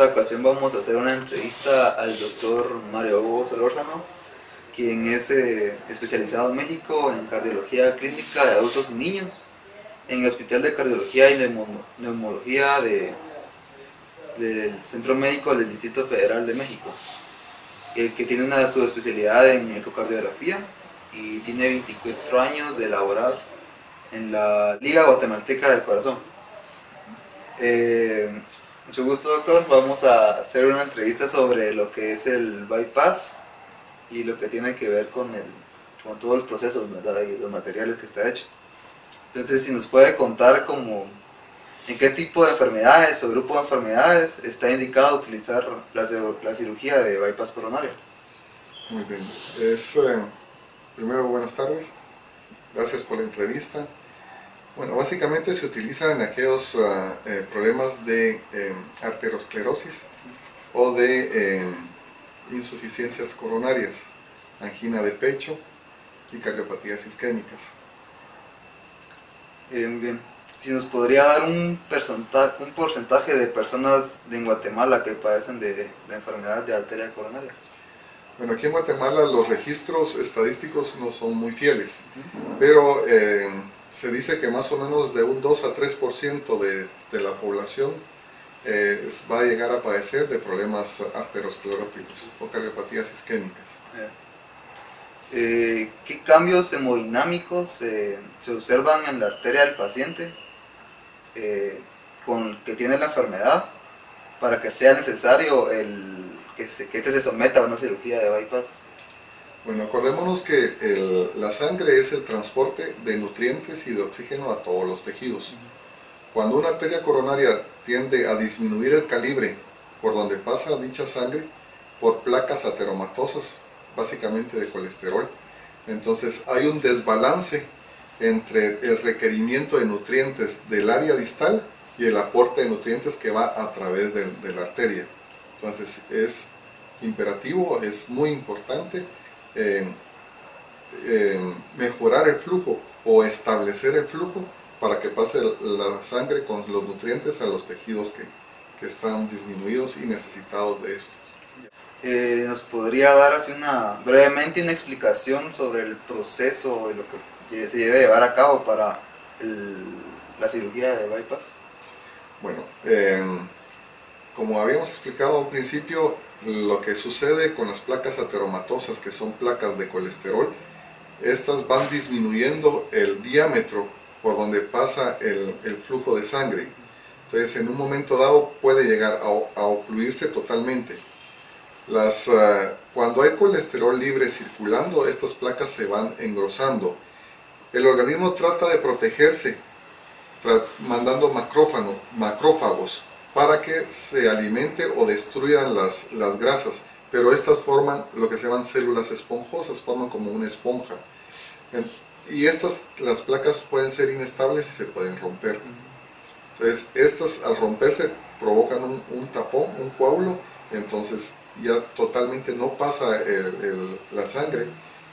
ocasión vamos a hacer una entrevista al doctor Mario Hugo Solórzano, quien es especializado en México en cardiología clínica de adultos y niños, en el Hospital de Cardiología y Neumología del Centro Médico del Distrito Federal de México, el que tiene una subespecialidad en ecocardiografía y tiene 24 años de laborar en la Liga Guatemalteca del Corazón. Mucho gusto, doctor. Vamos a hacer una entrevista sobre lo que es el bypass y lo que tiene que ver con todos los procesos, ¿verdad? Y los materiales que está hecho. Entonces, si nos puede contar en qué tipo de enfermedades o grupo de enfermedades está indicado utilizar la cirugía de bypass coronario. Muy bien. Primero, buenas tardes. Gracias por la entrevista. Bueno, básicamente se utiliza en aquellos problemas de arteriosclerosis o de insuficiencias coronarias, angina de pecho y cardiopatías isquémicas. Bien. Si nos podría dar un porcentaje de personas en Guatemala que padecen de enfermedad de arteria coronaria. Bueno, aquí en Guatemala los registros estadísticos no son muy fieles, pero se dice que más o menos de un 2 a 3% de la población va a llegar a padecer de problemas arterioscleróticos o cardiopatías isquémicas. ¿Qué cambios hemodinámicos se observan en la arteria del paciente que tiene la enfermedad para que sea necesario que este se someta a una cirugía de bypass? Bueno, acordémonos que la sangre es el transporte de nutrientes y de oxígeno a todos los tejidos. Cuando una arteria coronaria tiende a disminuir el calibre por donde pasa dicha sangre, por placas ateromatosas, básicamente de colesterol, entonces hay un desbalance entre el requerimiento de nutrientes del área distal y el aporte de nutrientes que va a través de la arteria. Entonces es imperativo, es muy importante mejorar el flujo o establecer el flujo para que pase la sangre con los nutrientes a los tejidos que están disminuidos y necesitados de estos. ¿Nos podría dar así brevemente una explicación sobre el proceso y lo que se debe llevar a cabo para la cirugía de bypass? Bueno, como habíamos explicado al principio, lo que sucede con las placas ateromatosas, que son placas de colesterol, estas van disminuyendo el diámetro por donde pasa el flujo de sangre. Entonces, en un momento dado puede llegar a ocluirse totalmente. Cuando hay colesterol libre circulando, estas placas se van engrosando. El organismo trata de protegerse, mandando macrófagos para que se alimente o destruyan las grasas, pero estas forman lo que se llaman células esponjosas, forman como una esponja. Y las placas pueden ser inestables y se pueden romper. Entonces, estas al romperse provocan un tapón, un coágulo, entonces ya totalmente no pasa la sangre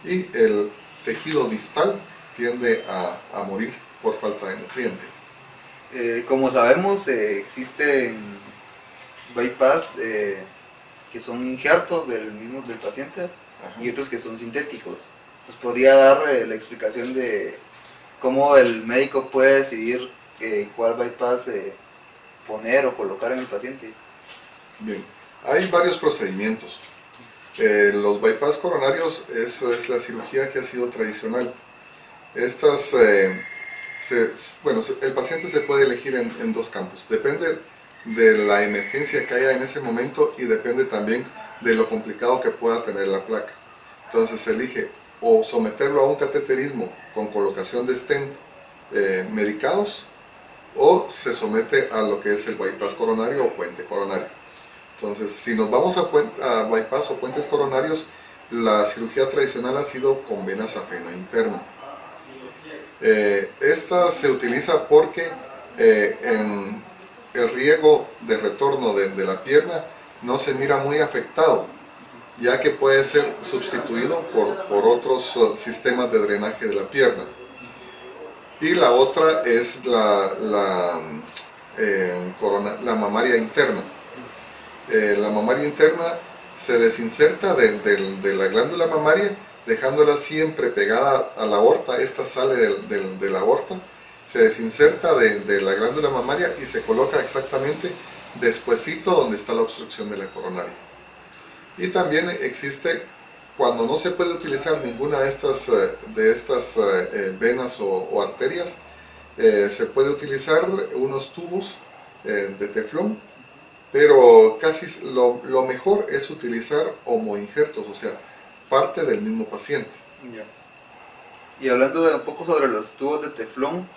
y el tejido distal tiende a morir por falta de nutriente. Como sabemos, existen bypass que son injertos del paciente. Ajá. Y otros que son sintéticos. ¿Nos podría dar la explicación de cómo el médico puede decidir cuál bypass poner o colocar en el paciente? Bien, hay varios procedimientos. Los bypass coronarios, eso es la cirugía que ha sido tradicional. Estas el paciente se puede elegir en dos campos. Depende de la emergencia que haya en ese momento y depende también de lo complicado que pueda tener la placa. Entonces se elige o someterlo a un cateterismo con colocación de stent medicados, o se somete a lo que es el bypass coronario o puente coronario. Entonces, si nos vamos a bypass o puentes coronarios, la cirugía tradicional ha sido con vena safena interna. Esta se utiliza porque en el riego de retorno de la pierna no se mira muy afectado, ya que puede ser sustituido por otros sistemas de drenaje de la pierna. Y la otra es la mamaria interna. La mamaria interna se desinserta de la glándula mamaria, dejándola siempre pegada a la aorta. Esta sale de la aorta, se desinserta de la glándula mamaria y se coloca exactamente despuesito donde está la obstrucción de la coronaria. Y también existe, cuando no se puede utilizar ninguna de estas venas o arterias, se puede utilizar unos tubos de teflón, pero casi lo mejor es utilizar homoinjertos, o sea, parte del mismo paciente. Ya. Y hablando un poco sobre los tubos de teflón,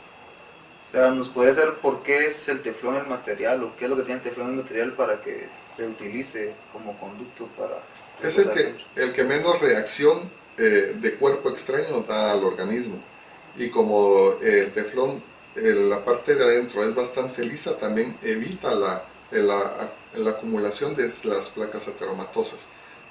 o sea, ¿nos puede decir por qué es el teflón el material o qué es lo que tiene el teflón el material para que se utilice como conducto para... Es el que menos reacción de cuerpo extraño da al organismo. Y como el teflón, la parte de adentro es bastante lisa, también evita la acumulación de las placas ateromatosas.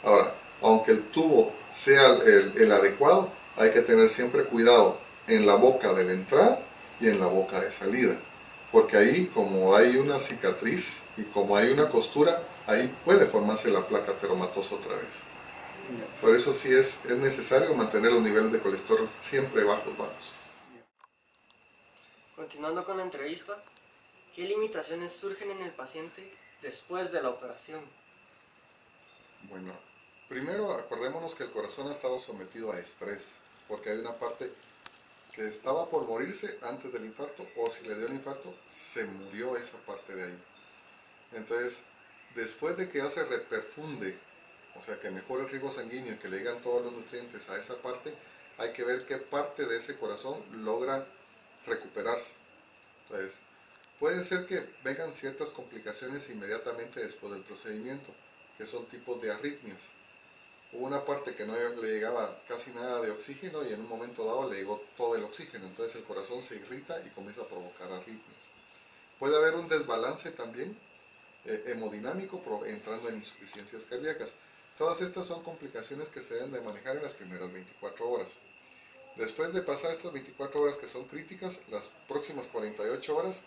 Ahora, aunque el tubo sea el adecuado, hay que tener siempre cuidado en la boca de la entrada y en la boca de salida, porque ahí, como hay una cicatriz y como hay una costura, ahí puede formarse la placa ateromatosa otra vez. Por eso sí es necesario mantener los niveles de colesterol siempre bajos. Continuando con la entrevista, ¿qué limitaciones surgen en el paciente después de la operación? Bueno, primero acordémonos que el corazón ha estado sometido a estrés, porque hay una parte que estaba por morirse antes del infarto, o si le dio el infarto, se murió esa parte de ahí. Entonces, después de que ya se reperfunde, o sea, que mejore el riego sanguíneo y que le llegan todos los nutrientes a esa parte, hay que ver qué parte de ese corazón logra recuperarse. Entonces, puede ser que vengan ciertas complicaciones inmediatamente después del procedimiento, que son tipos de arritmias. Hubo una parte que no le llegaba casi nada de oxígeno y en un momento dado le llegó todo el oxígeno, entonces el corazón se irrita y comienza a provocar arritmias. Puede haber un desbalance también hemodinámico entrando en insuficiencias cardíacas. Todas estas son complicaciones que se deben de manejar en las primeras 24 horas. Después de pasar estas 24 horas que son críticas, las próximas 48 horas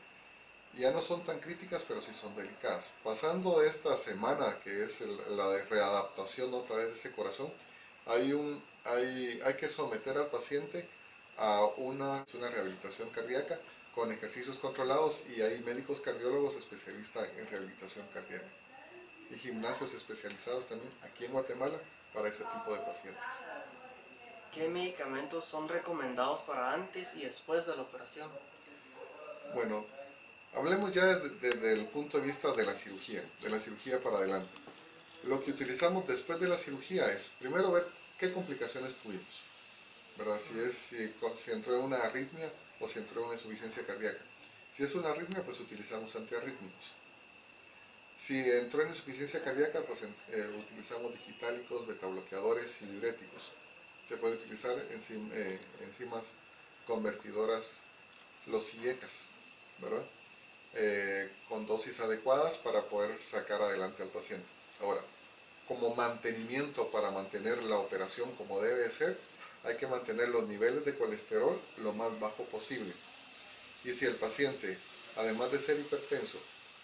ya no son tan críticas, pero sí son delicadas. Pasando de esta semana, que es la de readaptación otra vez de ese corazón, hay que someter al paciente a una rehabilitación cardíaca con ejercicios controlados, y hay médicos cardiólogos especialistas en rehabilitación cardíaca y gimnasios especializados también aquí en Guatemala para ese tipo de pacientes. ¿Qué medicamentos son recomendados para antes y después de la operación? Bueno, hablemos ya desde el punto de vista de la cirugía para adelante. Lo que utilizamos después de la cirugía es primero ver qué complicaciones tuvimos, ¿verdad? Si entró en una arritmia o si entró en una insuficiencia cardíaca. Si es una arritmia, pues utilizamos antiarrítmicos. Si entró en insuficiencia cardíaca, pues utilizamos digitálicos, betabloqueadores y diuréticos. Se puede utilizar enzimas convertidoras, los IECAS, ¿verdad? Con dosis adecuadas para poder sacar adelante al paciente. Ahora, como mantenimiento para mantener la operación como debe ser, hay que mantener los niveles de colesterol lo más bajo posible. Y si el paciente, además de ser hipertenso,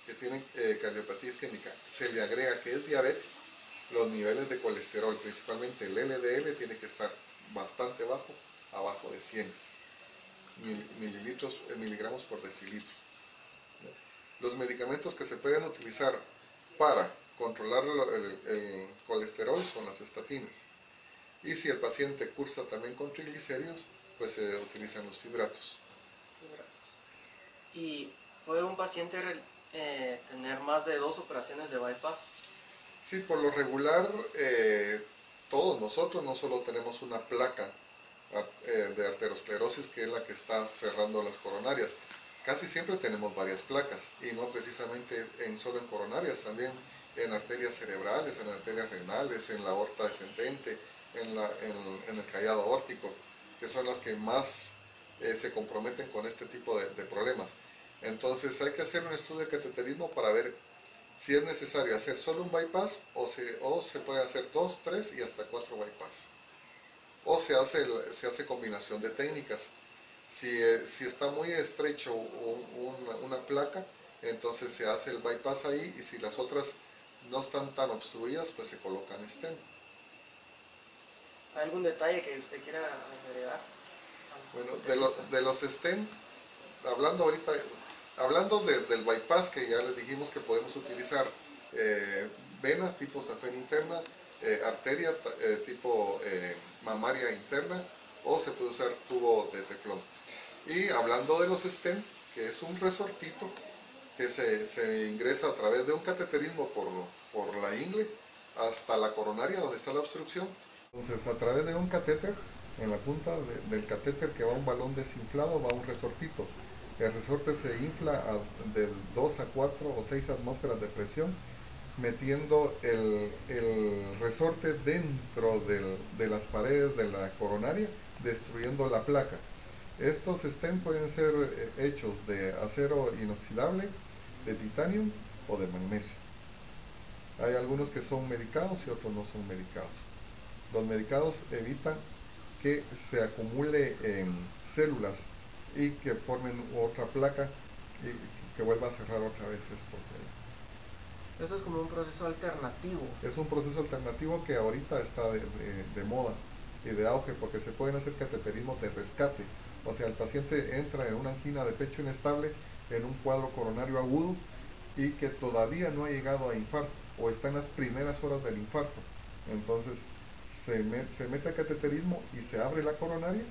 que tiene cardiopatía isquémica, se le agrega que es diabético, los niveles de colesterol, principalmente el LDL, tiene que estar bastante bajo, abajo de 100 miligramos por decilitro. Los medicamentos que se pueden utilizar para controlar el colesterol son las estatinas. Y si el paciente cursa también con triglicéridos, pues se utilizan los fibratos. ¿Y puede un paciente tener más de 2 operaciones de bypass? Sí, por lo regular, todos nosotros no solo tenemos una placa de arteriosclerosis, que es la que está cerrando las coronarias. Casi siempre tenemos varias placas, y no precisamente solo en coronarias, también en arterias cerebrales, en arterias renales, en la aorta descendente, en el callado aórtico, que son las que más se comprometen con este tipo de problemas. Entonces hay que hacer un estudio de cateterismo para ver si es necesario hacer solo un bypass o se puede hacer 2, 3 y hasta 4 bypass. O se hace combinación de técnicas. Si está muy estrecho una placa, entonces se hace el bypass ahí, y si las otras no están tan obstruidas, pues se colocan stent. ¿Hay algún detalle que usted quiera agregar? Bueno, de los stent, hablando del bypass, que ya les dijimos que podemos utilizar vena tipo safena interna, arteria tipo mamaria interna, o se puede usar tubo de teflón. Y hablando de los stent, que es un resortito que se ingresa a través de un cateterismo por la ingle hasta la coronaria donde está la obstrucción. Entonces, a través de un catéter, en la punta del catéter que va un balón desinflado, va un resortito. El resorte se infla de 2 a 4 o 6 atmósferas de presión, metiendo el resorte dentro de las paredes de la coronaria, destruyendo la placa. Estos stent pueden ser hechos de acero inoxidable, de titanio o de magnesio. Hay algunos que son medicados y otros no son medicados. Los medicados evitan que se acumule en células y que formen otra placa y que vuelva a cerrar otra vez esto. Esto es como un proceso alternativo. Es un proceso alternativo que ahorita está de moda y de auge, porque se pueden hacer cateterismos de rescate. O sea, el paciente entra en una angina de pecho inestable, en un cuadro coronario agudo y que todavía no ha llegado a infarto o está en las primeras horas del infarto. Entonces se mete a cateterismo y se abre la coronaria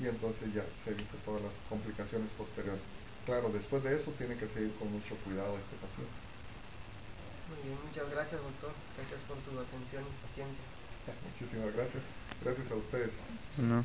y entonces ya se evita todas las complicaciones posteriores. Claro, después de eso tiene que seguir con mucho cuidado este paciente. Muy bien, muchas gracias, doctor. Gracias por su atención y paciencia. Muchísimas gracias. Gracias a ustedes. No.